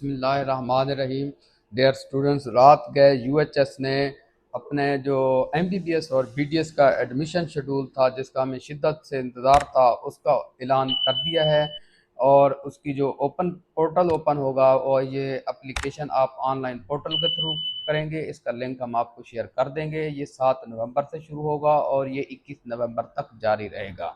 बिस्मिल्लाहिर्रहमानिर्रहीम। Dear students, रात गए यूएचएस ने अपने जो एमबीबीएस और बीडीएस का एडमिशन शेड्यूल था, जिसका हमें शिद्दत से इंतज़ार था, उसका ऐलान कर दिया है। और उसकी जो ओपन पोर्टल ओपन होगा, और ये एप्लीकेशन आप ऑनलाइन पोर्टल के थ्रू करेंगे। इसका लिंक हम आपको शेयर कर देंगे। ये 7 नवंबर से शुरू होगा और ये 21 नवंबर तक जारी रहेगा।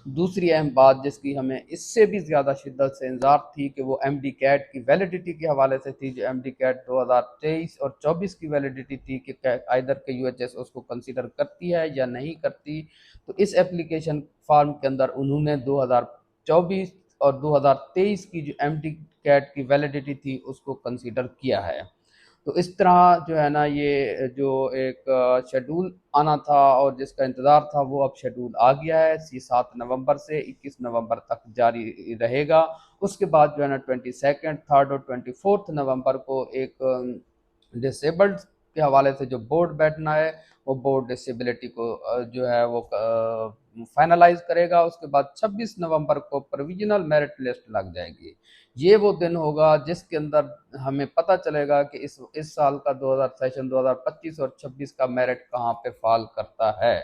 दूसरी अहम बात जिसकी हमें इससे भी ज़्यादा शिद्दत से इंतज़ार थी कि वो एम डी कैट की वैलिडिटी के हवाले से थी। जो एम डी कैट 2023 और 24 की वैलिडिटी थी कि आइदर के यू एच एस उसको कंसिडर करती है या नहीं करती। तो इस एप्लीकेशन फॉर्म के अंदर उन्होंने 2024 और 2023 की जो एम डी कैट की वैलिडिटी थी उसको कंसिडर किया है। तो इस तरह जो है ना, ये जो एक शेड्यूल आना था और जिसका इंतज़ार था, वो अब शेड्यूल आ गया है। ये 7 नवंबर से 21 नवंबर तक जारी रहेगा। उसके बाद जो है ना 22nd, 3rd और 24th नवंबर को एक डिसेबल्ड के हवाले से जो बोर्ड बैठना है, वो बोर्ड डिसेबिलिटी को जो है वो फाइनलाइज करेगा। उसके बाद 26 नवंबर को प्रोविजनल मेरिट लिस्ट लग जाएगी। ये वो दिन होगा जिसके अंदर हमें पता चलेगा कि इस साल का 2025 और 26 का मेरिट कहाँ पे फॉल करता है।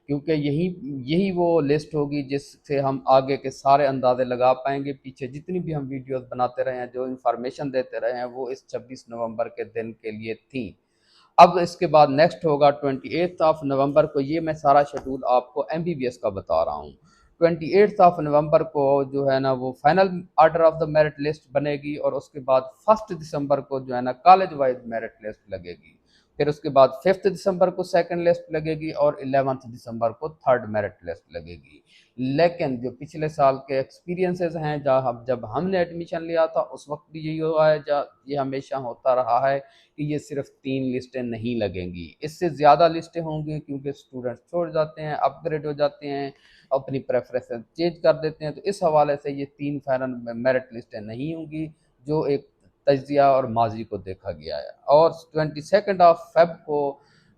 क्योंकि यही यही वो लिस्ट होगी जिससे हम आगे के सारे अंदाजे लगा पाएंगे। पीछे जितनी भी हम वीडियोस बनाते रहे हैं, जो इंफॉर्मेशन देते रहे हैं, वो इस 26 नवंबर के दिन के लिए थी। अब इसके बाद नेक्स्ट होगा 28 नवंबर को। ये मैं सारा शेड्यूल आपको एमबीबीएस का बता रहा हूँ। 28 नवंबर को जो है ना, वो final order of the merit list बनेगी। और उसके बाद 1 दिसंबर को जो है ना, कॉलेज वाइज मेरिट लिस्ट लगेगी। फिर उसके बाद 5 दिसंबर को सेकंड लिस्ट लगेगी और 11 दिसंबर को थर्ड मेरिट लिस्ट लगेगी। लेकिन जो पिछले साल के एक्सपीरियंसेस हैं, जब हमने एडमिशन लिया था, उस वक्त भी यही हुआ है। ये हमेशा होता रहा है कि ये सिर्फ 3 लिस्टें नहीं लगेंगी, इससे ज़्यादा लिस्टें होंगी। क्योंकि स्टूडेंट्स छोड़ जाते हैं, अपग्रेड हो जाते हैं, अपनी प्रेफरेंस चेंज कर देते हैं। तो इस हवाले से ये 3 फाइनल मेरिट लिस्टें नहीं होंगी, जो एक तजिया और माजी को देखा गया है। और 22 को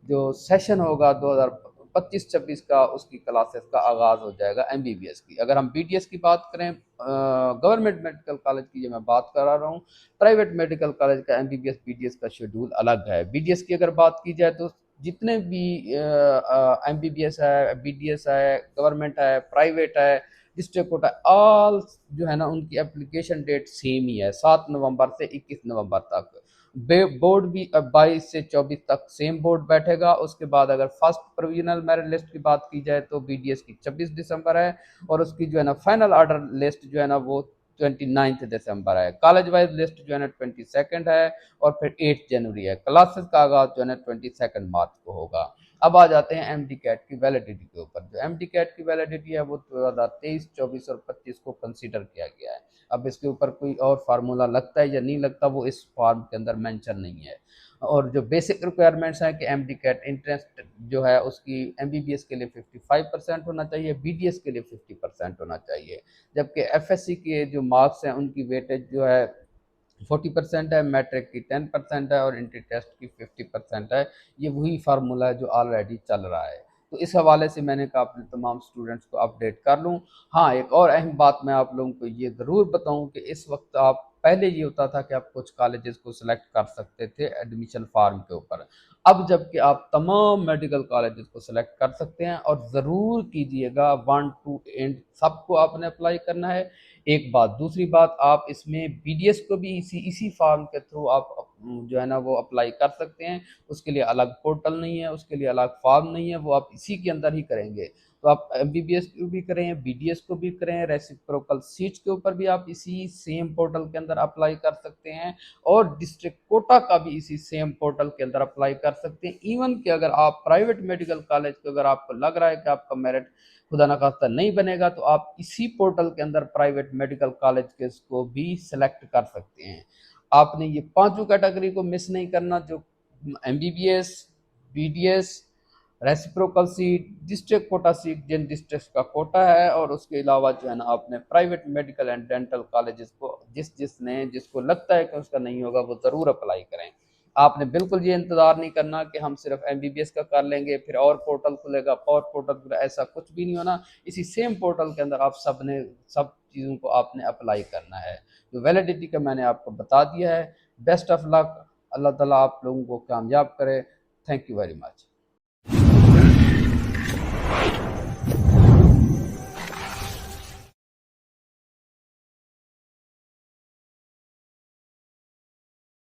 जो सेशन होगा 2025-26 का, उसकी क्लासेस का आगाज़ हो जाएगा एमबीबीएस की। अगर हम बीडीएस की बात करें, गवर्नमेंट मेडिकल कॉलेज की जो मैं बात कर रहा हूँ, प्राइवेट मेडिकल कॉलेज का एमबीबीएस बीडीएस का शेड्यूल अलग है। बीडीएस की अगर बात की जाए तो जितने भी एमबीबीएस है, बीडीएस है, गवर्नमेंट है, प्राइवेट है, डिस्ट्रिक्ट कोटा, ऑल जो है ना, उनकी एप्लीकेशन डेट सेम ही है, 7 नवंबर से 21 नवंबर तक। बोर्ड भी 22 से 24 तक सेम बोर्ड बैठेगा। उसके बाद अगर फर्स्ट प्रोविजनल मेरिट लिस्ट की बात की जाए तो बीडीएस की 26 दिसंबर है। और उसकी जो है ना फाइनल ऑर्डर लिस्ट जो है ना, वो 29 दिसंबर है। कॉलेज वाइज लिस्ट जो है ना 22 है। और फिर 8 जनवरी है। क्लासेस का आगाज जो है ना 22 मार्च को होगा। अब आ जाते हैं एम डी कैट की वैलिडिटी के ऊपर। जो एम डी कैट की वैलिडिटी है, वो 2023, 24 और 25 को कंसीडर किया गया है। अब इसके ऊपर कोई और फार्मूला लगता है या नहीं लगता, वो इस फॉर्म के अंदर मेंशन नहीं है। और जो बेसिक रिक्वायरमेंट्स हैं कि एम डी कैट इंटरेस्ट जो है उसकी एमबीबीएस के लिए 55% होना चाहिए, बीडीएस के लिए 50% होना चाहिए। जबकि एफएससी के जो मार्क्स हैं, उनकी वेटेज जो है 40% है, मैट्रिक की 10% है और इंट्री टेस्ट की 50% है। ये वही फार्मूला है जो ऑलरेडी चल रहा है। तो इस हवाले से मैंने कहा अपने तमाम स्टूडेंट्स को अपडेट कर लूँ। हाँ, एक और अहम बात मैं आप लोगों को ये ज़रूर बताऊँ कि इस वक्त आप, पहले ये होता था कि आप कुछ कॉलेजेस को सिलेक्ट कर सकते थे एडमिशन फॉर्म के ऊपर। अब जबकि आप तमाम मेडिकल कॉलेजेस को सिलेक्ट कर सकते हैं। और ज़रूर कीजिएगा, 1 टू एंड सबको आपने अप्लाई करना है। एक बात, दूसरी बात, आप इसमें बीडीएस को भी इसी फॉर्म के थ्रू आप जो है ना वो अप्लाई कर सकते हैं। उसके लिए अलग पोर्टल नहीं है, उसके लिए अलग फॉर्म नहीं है, वो आप इसी के अंदर ही करेंगे। तो आप एमबीबीएस को भी करें, बीडीएस को भी करें, रेसिप्रोकल सीट्स के ऊपर भी आप इसी सेम पोर्टल के अंदर अप्लाई कर सकते हैं। और डिस्ट्रिक्ट कोटा का भी इसी सेम पोर्टल के अंदर अप्लाई कर सकते हैं। इवन कि अगर आप प्राइवेट मेडिकल कॉलेज को, अगर आपको लग रहा है कि आपका मेरिट खुदा न खास्ता नहीं बनेगा, तो आप इसी पोर्टल के अंदर प्राइवेट मेडिकल कॉलेज के को भी सिलेक्ट कर सकते हैं। आपने ये पांचों कैटेगरी को मिस नहीं करना, जो MBBS, BDS, reciprocal seat, district quota seat जिन डिस्ट्रिक्ट का कोटा है, और उसके अलावा जो है ना आपने private medical and dental colleges को जिसको लगता है कि उसका नहीं होगा, वो ज़रूर अप्लाई करें। आपने बिल्कुल ये इंतज़ार नहीं करना कि हम सिर्फ एमबीबीएस का कर लेंगे फिर और पोर्टल खुलेगा और पोर्टल खुलेगा, ऐसा कुछ भी नहीं होना। इसी सेम पोर्टल के अंदर आप सब चीज़ों को आपने अप्लाई करना है। तो वैलिडिटी का मैंने आपको बता दिया है। बेस्ट ऑफ लक, अल्लाह ताला आप लोगों को कामयाब करे। Thank you very much.